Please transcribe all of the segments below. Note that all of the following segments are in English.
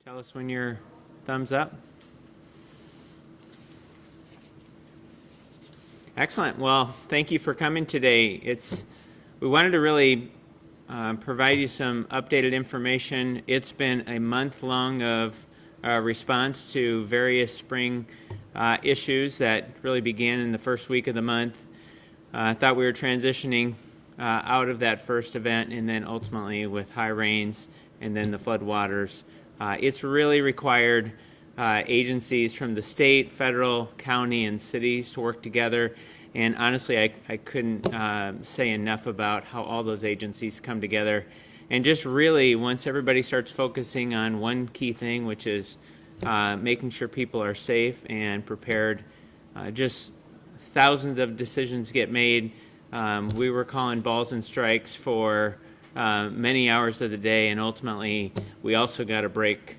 Tell us when you're thumbs up. Excellent. Well, thank you for coming today. We wanted to really provide you some updated information. It's been a month long of response to various spring issues that really began in the first week of the month. I thought we were transitioning out of that first event, and then ultimately with high rains and then the floodwaters. It's really required agencies from the state, federal, county, and cities to work together. And honestly, I couldn't say enough about how all those agencies come together. And just really, once everybody starts focusing on one key thing, which is making sure people are safe and prepared, just thousands of decisions get made. We were calling balls and strikes for many hours of the day, and ultimately we also got a break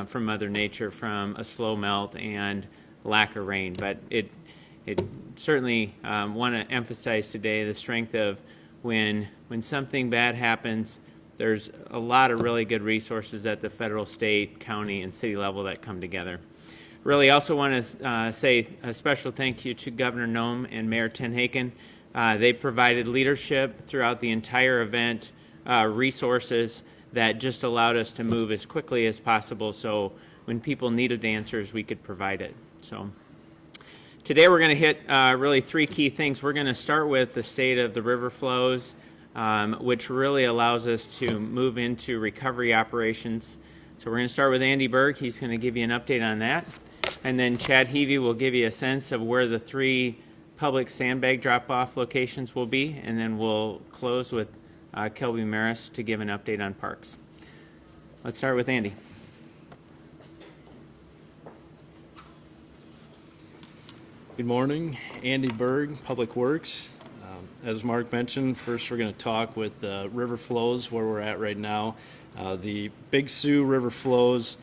from Mother Nature from a slow melt and lack of rain. But it certainly want to emphasize today the strength of when something bad happens, there's a lot of really good resources at the federal, state, county, and city level that come together. Really also want to say a special thank you to Governor Noem and Mayor Tenhaken. They provided leadership throughout the entire event, resources that just allowed us to move as quickly as possible, so when people needed answers, we could provide it. So today we're going to hit really three key things. We're going to start with the state of the river flows, which really allows us to move into recovery operations. So we're going to start with Andy Berg. He's going to give you an update on that. And then Chad Heavey will give you a sense of where the three public sandbag drop-off locations will be. And then we'll close with Kelby Maris to give an update on parks. Let's start with Andy. Good morning. Andy Berg, Public Works. As Mark mentioned, first we're going to talk with river flows, where we're at right now. The Big Sioux River flows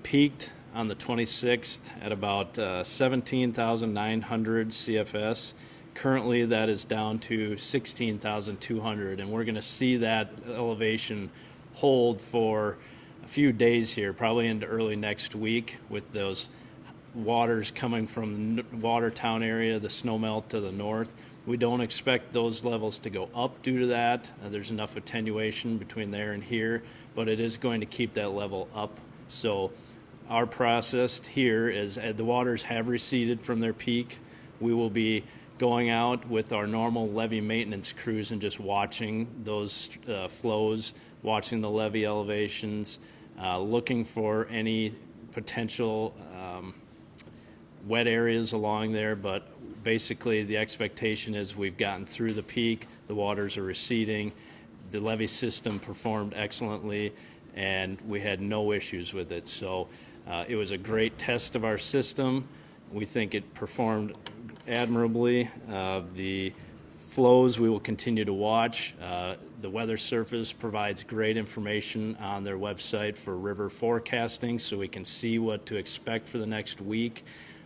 peaked on the 26th at about 17,900 CFS. Currently that is down to 16,200, and we're going to see that elevation hold for a few days here, probably into early next week, with those waters coming from the Watertown area, the snowmelt to the north. We don't expect those levels to go up due to that. There's enough attenuation between there and here, but it is going to keep that level up. So our process here is, the waters have receded from their peak. We will be going out with our normal levee maintenance crews and just watching those flows, watching the levee elevations, looking for any potential wet areas along there. But basically the expectation is we've gotten through the peak, the waters are receding, the levee system performed excellently, and we had no issues with it. So it was a great test of our system. We think it performed admirably. The flows we will continue to watch. The Weather Service provides great information on their website for river forecasting, so we can see what to expect for the next week.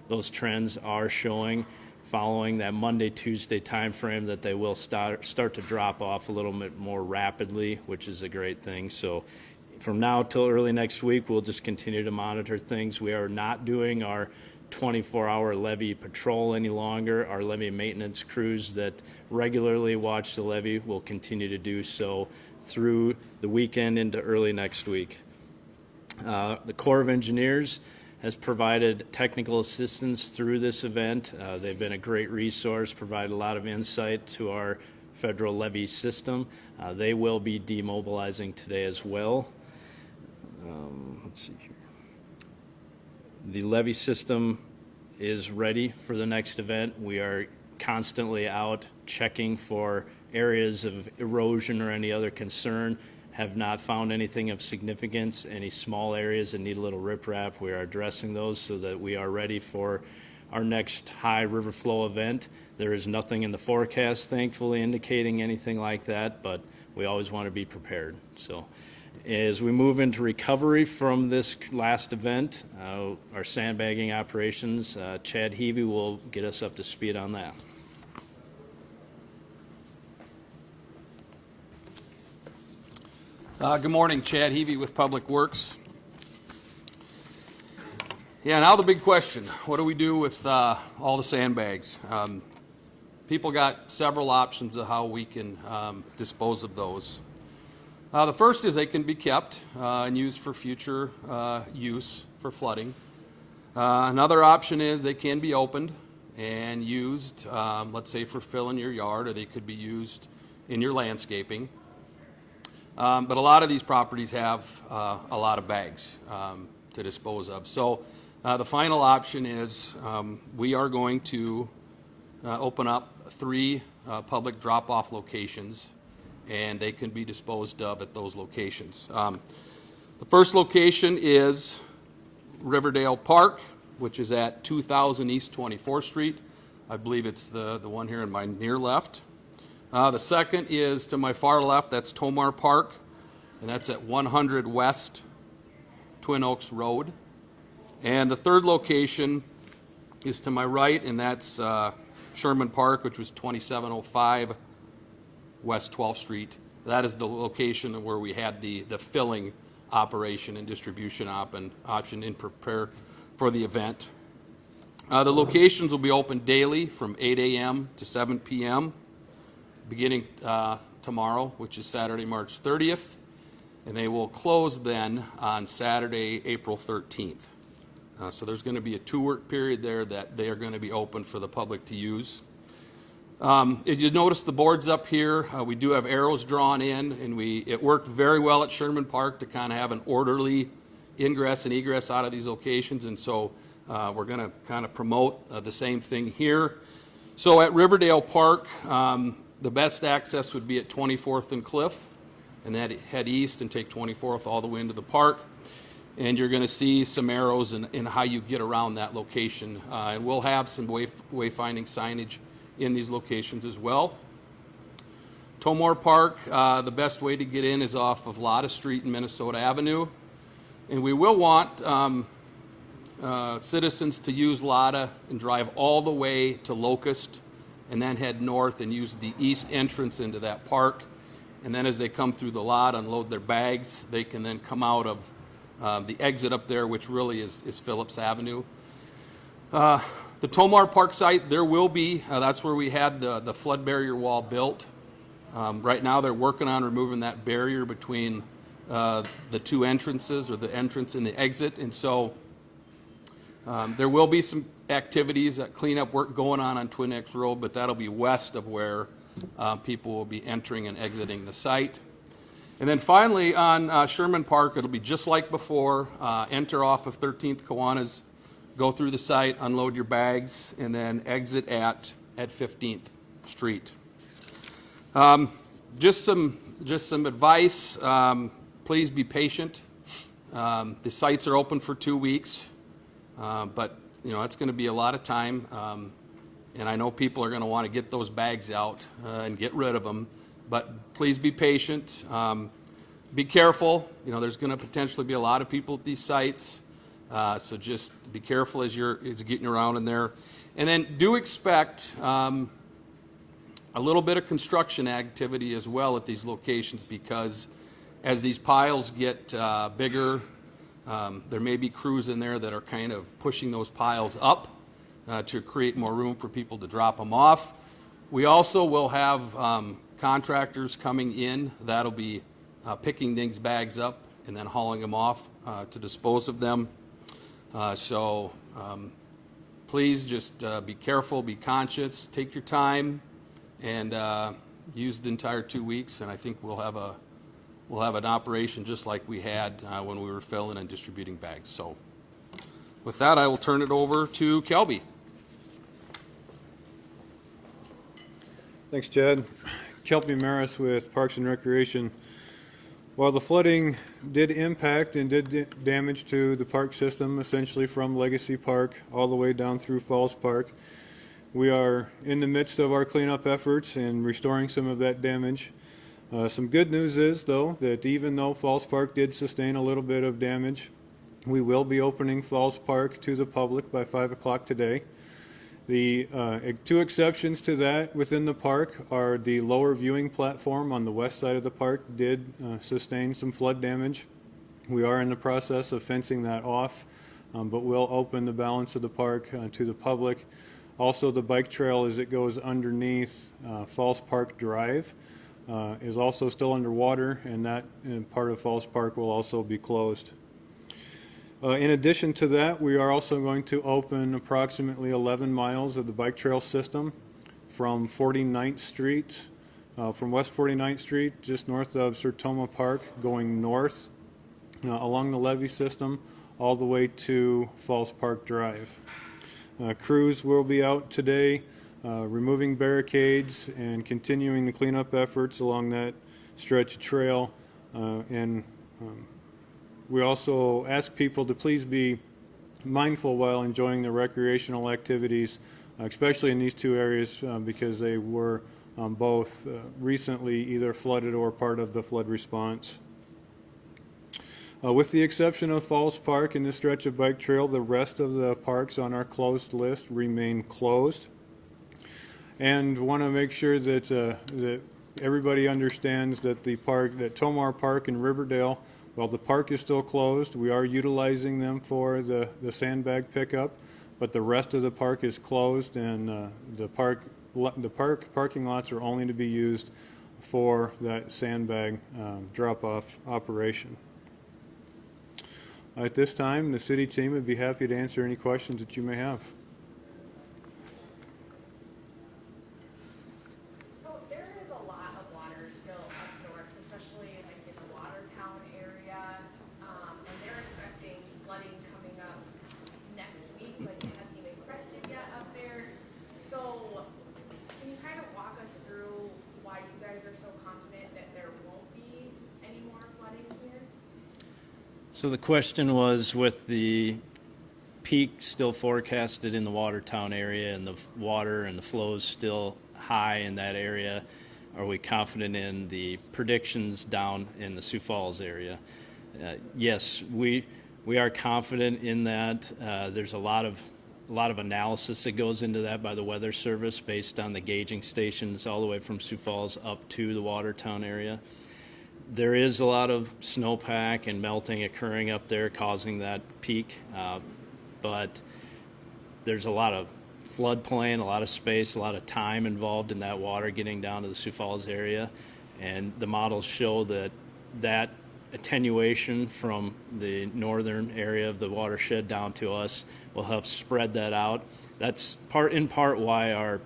Those trends are showing, following that Monday, Tuesday time frame, that they will start to drop off a little bit more rapidly, which is a great thing. So from now till early next week, we'll just continue to monitor things. We are not doing our 24-hour levee patrol any longer. Our levee maintenance crews that regularly watch the levee will continue to do so through the weekend into early next week. The Corps of Engineers has provided technical assistance through this event. They've been a great resource, provided a lot of insight to our federal levee system. They will be demobilizing today as well. Let's see here. The levee system is ready for the next event. We are constantly out checking for areas of erosion or any other concern. Have not found anything of significance. Any small areas that need a little riprap, we are addressing those so that we are ready for our next high river flow event. There is nothing in the forecast, thankfully, indicating anything like that, but we always want to be prepared. So as we move into recovery from this last event, our sandbagging operations, Chad Heavey will get us up to speed on that. Good morning, Chad Heavey with Public Works. Yeah, now the big question. What do we do with all the sandbags? People got several options of how we can dispose of those. The first is they can be kept and used for future use for flooding. Another option is they can be opened and used, let's say for fill in your yard, or they could be used in your landscaping. But a lot of these properties have a lot of bags to dispose of. So the final option is we are going to open up 3 public drop-off locations, and they can be disposed of at those locations. The first location is Riverdale Park, which is at 2000 East 24th Street. I believe it's the one here in my near left. The second is to my far left, that's Tomar Park, and that's at 100 West Twin Oaks Road. And the third location is to my right, and that's Sherman Park, which was 2705 West 12th Street. That is the location where we had the filling operation and distribution option in prepare for the event. The locations will be open daily from 8 a.m. to 7 p.m. beginning tomorrow, which is Saturday, March 30th, and they will close then on Saturday, April 13th. So there's going to be a 2-work period there that they are going to be open for the public to use. If you notice the boards up here, we do have arrows drawn in, and it worked very well at Sherman Park to kind of have an orderly ingress and egress out of these locations, and so we're going to kind of promote the same thing here. So at Riverdale Park, the best access would be at 24th and Cliff, and then head east and take 24th all the way into the park. And you're going to see some arrows in how you get around that location. And we'll have some wayfinding signage in these locations as well. Tomar Park, the best way to get in is off of Lotta Street and Minnesota Avenue. And we will want citizens to use Lotta and drive all the way to Locust and then head north and use the east entrance into that park. And then as they come through the lot, unload their bags, they can then come out of the exit up there, which really is Phillips Avenue. The Tomar Park site, there will be, that's where we had the flood barrier wall built. Right now they're working on removing that barrier between the 2 entrances, or the entrance and the exit. And so there will be some activities, cleanup work going on Twin Oaks Road, but that'll be west of where people will be entering and exiting the site. And then finally on Sherman Park, it'll be just like before. Enter off of 13th Kiwanis, go through the site, unload your bags, and then exit at 15th Street. Just some advice. Please be patient. The sites are open for 2 weeks, but it's going to be a lot of time. And I know people are going to want to get those bags out and get rid of them. But please be patient. Be careful. There's going to potentially be a lot of people at these sites. So just be careful as you're getting around in there. And then do expect a little bit of construction activity as well at these locations, because as these piles get bigger, there may be crews in there that are kind of pushing those piles up to create more room for people to drop them off. We also will have contractors coming in that'll be picking these bags up and then hauling them off to dispose of them. So please just be careful, be conscious, take your time, and use the entire 2 weeks. And I think we'll have an operation just like we had when we were filling and distributing bags. So with that, I will turn it over to Kelby. Thanks, Chad. Kelpie Maris with Parks and Recreation. While the flooding did impact and did damage to the park system, essentially from Legacy Park all the way down through Falls Park, we are in the midst of our cleanup efforts and restoring some of that damage. Some good news is, though, that even though Falls Park did sustain a little bit of damage, we will be opening Falls Park to the public by 5 o'clock today. The 2 exceptions to that within the park are the lower viewing platform on the west side of the park did sustain some flood damage. We are in the process of fencing that off but we'll open the balance of the park to the public. Also, the bike trail as it goes underneath Falls Park Drive is also still underwater, and that part of Falls Park will also be closed. In addition to that, we are also going to open approximately 11 miles of the bike trail system from 49th Street, from West 49th Street, just north of Sertoma Park, going north along the levee system all the way to Falls Park Drive. Crews will be out today removing barricades and continuing the cleanup efforts along that stretch of trail. We also ask people to please be mindful while enjoying the recreational activities, especially in these two areas because they were both recently either flooded or part of the flood response. With the exception of Falls Park and this stretch of bike trail, the rest of the parks on our closed list remain closed. And want to make sure that that everybody understands that the park, that Tomar Park in Riverdale, while the park is still closed, we are utilizing them for the sandbag pickup, but the rest of the park is closed, and the parking lots are only to be used for that sandbag drop-off operation. At this time, the city team would be happy to answer any questions that you may have. So there is a lot of water still up north, especially like in the Watertown area, and they're expecting flooding coming up next week, but it hasn't even crested yet up there. So can you kind of walk us through why you guys are so confident that there won't be any more flooding here? So the question was, with the peak still forecasted in the Watertown area and the water and the flows still high in that area, are we confident in the predictions down in the Sioux Falls area? Yes, we are confident in that. There's a lot of analysis that goes into that by the Weather Service based on the gauging stations all the way from Sioux Falls up to the Watertown area. There is a lot of snowpack and melting occurring up there causing that peak, but there's a lot of floodplain, a lot of space, a lot of time involved in that water getting down to the Sioux Falls area, and the models show that attenuation from the northern area of the watershed down to us will help spread that out. That's in part why our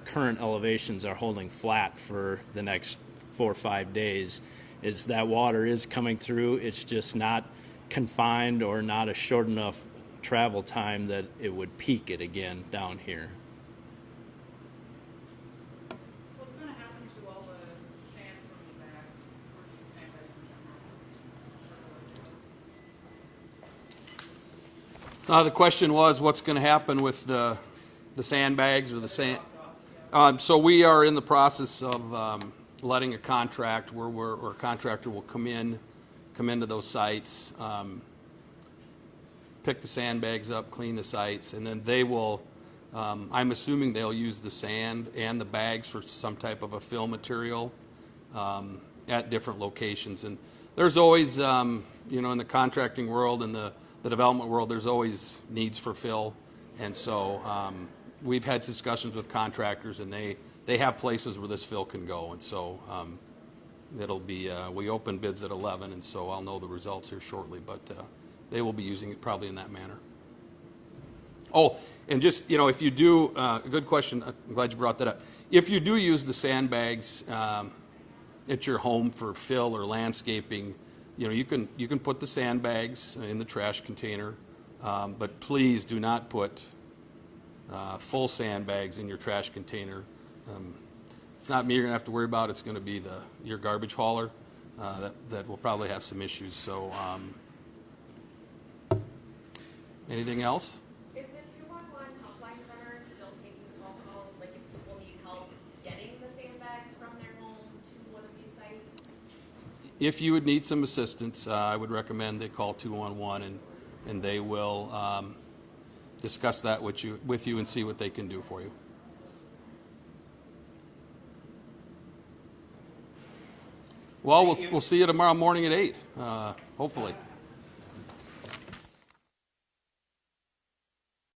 current elevations are holding flat for the next 4 or 5 days, is that water is coming through. It's just not confined or not a short enough travel time that it would peak it again down here. So what's going to happen to all the sand from the bags? Where does the sand bag come from? The question was, what's going to happen with the sandbags or the sand? So we are in the process of letting a contract where a contractor will come into those sites, pick the sandbags up, clean the sites, and then they will, I'm assuming they'll use the sand and the bags for some type of a fill material at different locations. And there's always, in the contracting world and the development world, there's always needs for fill. And so we've had discussions with contractors, and they have places where this fill can go. And so it'll be, we open bids at 11, and so I'll know the results here shortly, but they will be using it probably in that manner. Oh, and just, if you do, a good question, I'm glad you brought that up. If you do use the sandbags at your home for fill or landscaping, you can put the sandbags in the trash container, but please do not put full sandbags in your trash container. It's not me you're going to have to worry about. It's going to be your garbage hauler that will probably have some issues. So anything else? Is the 211 helpline center still taking phone calls, like if people need help getting the sandbags from their home to one of these sites? If you would need some assistance, I would recommend they call 211, and they will discuss that with you and see what they can do for you. Well, we'll see you tomorrow morning at 8, hopefully.